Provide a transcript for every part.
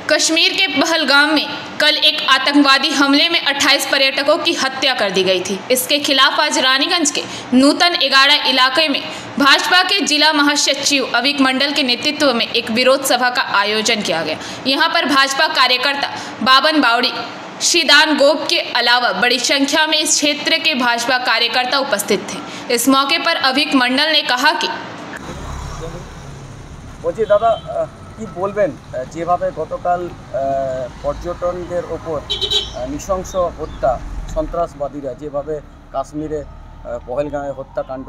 कश्मीर के पहलगाम में कल एक आतंकवादी हमले में 28 पर्यटकों की हत्या कर दी गई थी। इसके खिलाफ आज रानीगंज के नूतन एगाड़ा इलाके में भाजपा के जिला महासचिव अविक मंडल के नेतृत्व में एक विरोध सभा का आयोजन किया गया। यहां पर भाजपा कार्यकर्ता बाबन बावड़ी, शीदान गोप के अलावा बड़ी संख्या में इस क्षेत्र के भाजपा कार्यकर्ता उपस्थित थे। इस मौके पर अविक मंडल ने कहा कि दादा কি বলবেন যেভাবে গতকাল পর্যটকদের ওপর নৃশংস হত্যা সন্ত্রাসবাদীরা যেভাবে কাশ্মীরে পহেলগাঁওয়ে হত্যাকাণ্ড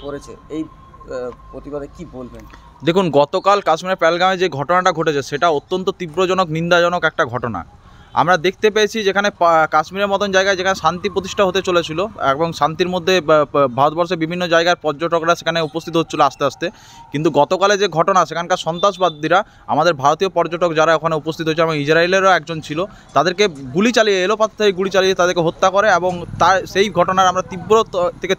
করেছে এই প্রতিবাদে কি বলবেন? দেখুন, গতকাল কাশ্মীরের পহেলগাঁওয়ে যে ঘটনাটা ঘটেছে সেটা অত্যন্ত তীব্রজনক, নিন্দাজনক একটা ঘটনা। আমরা দেখতে পেয়েছি যেখানে কাশ্মীরের মতন জায়গায় যেখানে শান্তি প্রতিষ্ঠা হতে চলেছিল এবং শান্তির মধ্যে ভারতবর্ষের বিভিন্ন জায়গার পর্যটকরা সেখানে উপস্থিত হচ্ছিল আস্তে আস্তে, কিন্তু গতকালে যে ঘটনা সেখানকার সন্ত্রাসবাদীরা আমাদের ভারতীয় পর্যটক যারা ওখানে উপস্থিত হয়েছে এবং ইসরায়েলেরও একজন ছিল তাদেরকে গুলি চালিয়ে এলোপাত থেকে গুলি চালিয়ে তাদেরকে হত্যা করে এবং তার সেই ঘটনার আমরা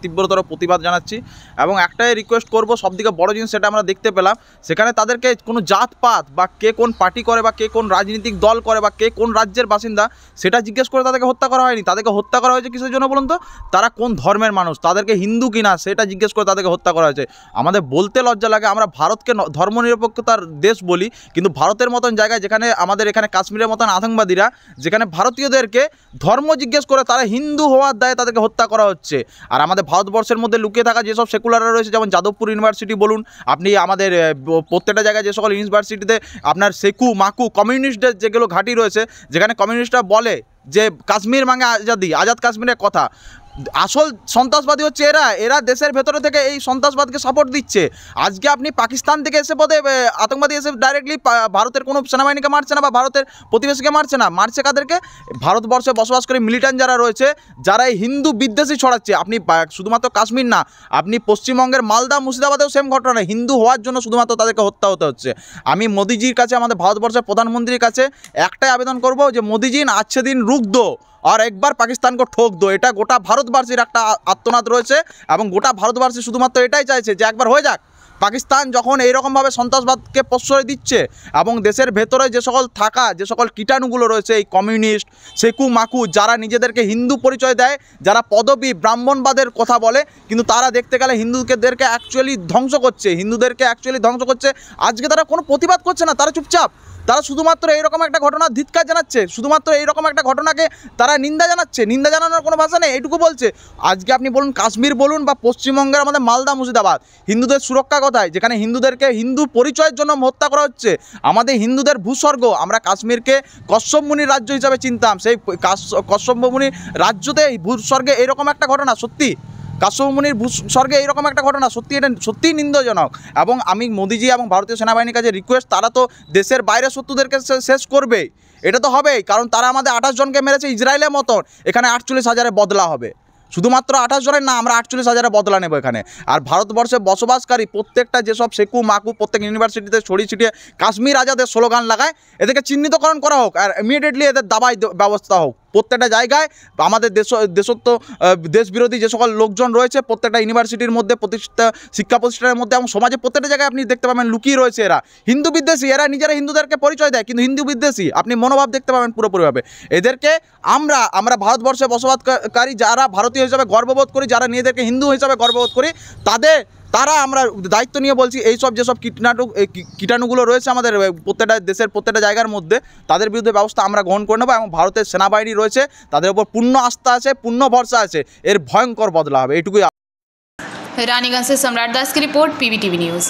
তীব্রতর প্রতিবাদ জানাচ্ছি। এবং একটাই রিকোয়েস্ট করব, সবথেকে বড় জিনিস সেটা আমরা দেখতে পেলাম সেখানে তাদেরকে কোনো জাতপাত বা কে কোন পার্টি করে বা কে কোন রাজনৈতিক দল করে বা কে কোন রাজ্যের বাসিন্দা সেটা জিজ্ঞেস করে তাদেরকে হত্যা করা হয়নি। তাদেরকে হত্যা করা হয়েছে কিসের জন্য বলুন তো? তারা কোন ধর্মের মানুষ, তাদেরকে হিন্দু কিনা সেটা জিজ্ঞেস করে তাদেরকে হত্যা করা হয়েছে। আমাদের বলতে লজ্জা লাগে, আমরা ভারতকে ধর্মনিরপেক্ষতার দেশ বলি, কিন্তু ভারতের মতন জায়গায় যেখানে আমাদের এখানে কাশ্মীরের মতন আতঙ্কবাদীরা যেখানে ভারতীয়দেরকে ধর্ম জিজ্ঞেস করে তারা হিন্দু হওয়ার দায়ে তাদেরকে হত্যা করা হচ্ছে। আর আমাদের ভারতবর্ষের মধ্যে লুকিয়ে থাকা যেসব সেকুলাররা রয়েছে, যেমন যাদবপুর ইউনিভার্সিটি বলুন, আপনি আমাদের প্রত্যেকটা জায়গায় যে সকল ইউনিভার্সিটিতে আপনার সেকু মাকু কমিউনিস্টদের যেগুলো ঘাঁটি রয়েছে, যেখানে কমিউনিস্টরা বলে যে কাশ্মীর মাঙ্গে আজাদি, আজাদ কাশ্মীরের কথা, আসল সন্ত্রাসবাদী হচ্ছে এরা দেশের ভেতরে থেকে এই সন্ত্রাসবাদকে সাপোর্ট দিচ্ছে। আজকে আপনি পাকিস্তান থেকে এসে পদে আতঙ্কবাদী এসে ডাইরেক্টলি ভারতের কোনো সেনাবাহিনীকে মারছে না বা ভারতের প্রতিবেশীকে মারছে না, মারছে কাদেরকে? ভারতবর্ষে বসবাস করে মিলিটেন্ট যারা রয়েছে, যারা এই হিন্দু বিদ্বেষী ছড়াচ্ছে। আপনি শুধুমাত্র কাশ্মীর না, আপনি পশ্চিমবঙ্গের মালদা মুর্শিদাবাদেও সেম ঘটনা, হিন্দু হওয়ার জন্য শুধুমাত্র তাদেরকে হত্যা হতে হচ্ছে। আমি মোদিজির কাছে, আমাদের ভারতবর্ষের প্রধানমন্ত্রীর কাছে একটাই আবেদন করব যে মোদিজি আজকে দিন রুখ দো আর একবার পাকিস্তানকে ঠোক দো। এটা গোটা ভারতবাসীর একটা আত্মনাদ রয়েছে এবং গোটা ভারতবাসী শুধুমাত্র এটাই চাইছে যে একবার হয়ে যাক। পাকিস্তান যখন এইরকমভাবে সন্ত্রাসবাদকে প্রশ্রয় দিচ্ছে এবং দেশের ভেতরে যে সকল কীটাণুগুলো রয়েছে, এই কমিউনিস্ট সেকু মাকু যারা নিজেদেরকে হিন্দু পরিচয় দেয়, যারা পদবী ব্রাহ্মণবাদের কথা বলে, কিন্তু তারা দেখতে গেলে হিন্দুদেরকে অ্যাকচুয়ালি ধ্বংস করছে, আজকে তারা কোনো প্রতিবাদ করছে না, তারা চুপচাপ, তারা শুধুমাত্র এইরকম একটা ঘটনার ধিক্কার জানাচ্ছে, শুধুমাত্র এইরকম একটা ঘটনাকে তারা নিন্দা জানাচ্ছে। নিন্দা জানানোর কোনো ভাষা নেই, এইটুকু বলছে। আজকে আপনি বলুন কাশ্মীর বলুন বা পশ্চিমবঙ্গের আমাদের মালদা মুর্শিদাবাদ, হিন্দুদের সুরক্ষা কোথায়? যেখানে হিন্দুদেরকে হিন্দু পরিচয়ের জন্য হত্যা করা হচ্ছে, আমাদের হিন্দুদের ভূস্বর্গ। আমরা কাশ্মীরকে কশ্যপ মুনির রাজ্য হিসাবে চিনতাম, সেই কশ্যপ মুনির রাজ্যতে ভূস্বর্গে এরকম একটা ঘটনা, সত্যি কাশ্যপ মুনির ভূস্বর্গে এইরকম একটা ঘটনা, সত্যি এটা সত্যিই নিন্দজনক। এবং আমি মোদিজি এবং ভারতীয় সেনাবাহিনীর কাছে রিকোয়েস্ট, তারা তো দেশের বাইরের শত্রুদেরকে শেষ করবে, এটা তো হবেই, কারণ তারা আমাদের 28 জনকে মেরেছে ইসরায়েলের মতন। এখানে 48,000-এর বদলা হবে, শুধুমাত্র 28 জনের না, আমরা 48,000-এর বদলা নেব এখানে। আর ভারতবর্ষে বসবাসকারী প্রত্যেকটা যেসব সেকু মাকু প্রত্যেক ইউনিভার্সিটিতে ছড়িয়ে ছিটিয়ে কাশ্মীর আজাদের স্লোগান লাগায়, এদেরকে চিহ্নিতকরণ করা হোক আর ইমিডিয়েটলি এদের দাবাই ব্যবস্থা হোক। প্রত্যেকটা জায়গায় আমাদের দেশবিরোধী যে সকল লোকজন রয়েছে প্রত্যেকটা ইউনিভার্সিটির মধ্যে, প্রতিষ্ঠা শিক্ষা প্রতিষ্ঠানের মধ্যে এবং সমাজে প্রত্যেকটা জায়গায় আপনি দেখতে পাবেন লুকিয়ে রয়েছে এরা হিন্দু বিদ্বেষী। এরা নিজেরা হিন্দুদেরকে পরিচয় দেয় কিন্তু হিন্দু বিদ্বেষী, আপনি মনোভাব দেখতে পাবেন পুরোপুরিভাবে। এদেরকে আমরা ভারতবর্ষে বসবাসকারী যারা ভারতীয় হিসাবে গর্ববোধ করি, যারা নিজেদেরকে হিন্দু হিসাবে গর্ববোধ করি, তারা আমরা দায়িত্ব নিয়ে বলছি এইসব যেসব কীটাণুগুলো রয়েছে আমাদের দেশের প্রত্যেকটা জায়গার মধ্যে, তাদের বিরুদ্ধে ব্যবস্থা আমরা গ্রহণ করে নেব। এবং ভারতের সেনাবাহিনী রয়েছে, তাদের উপর পূর্ণ আস্থা আছে, পূর্ণ ভরসা আছে, এর ভয়ঙ্কর বদলা হবে, এইটুকুই। रानीगंज से सम्राट दास की रिपोर्ट, PBTV न्यूज़।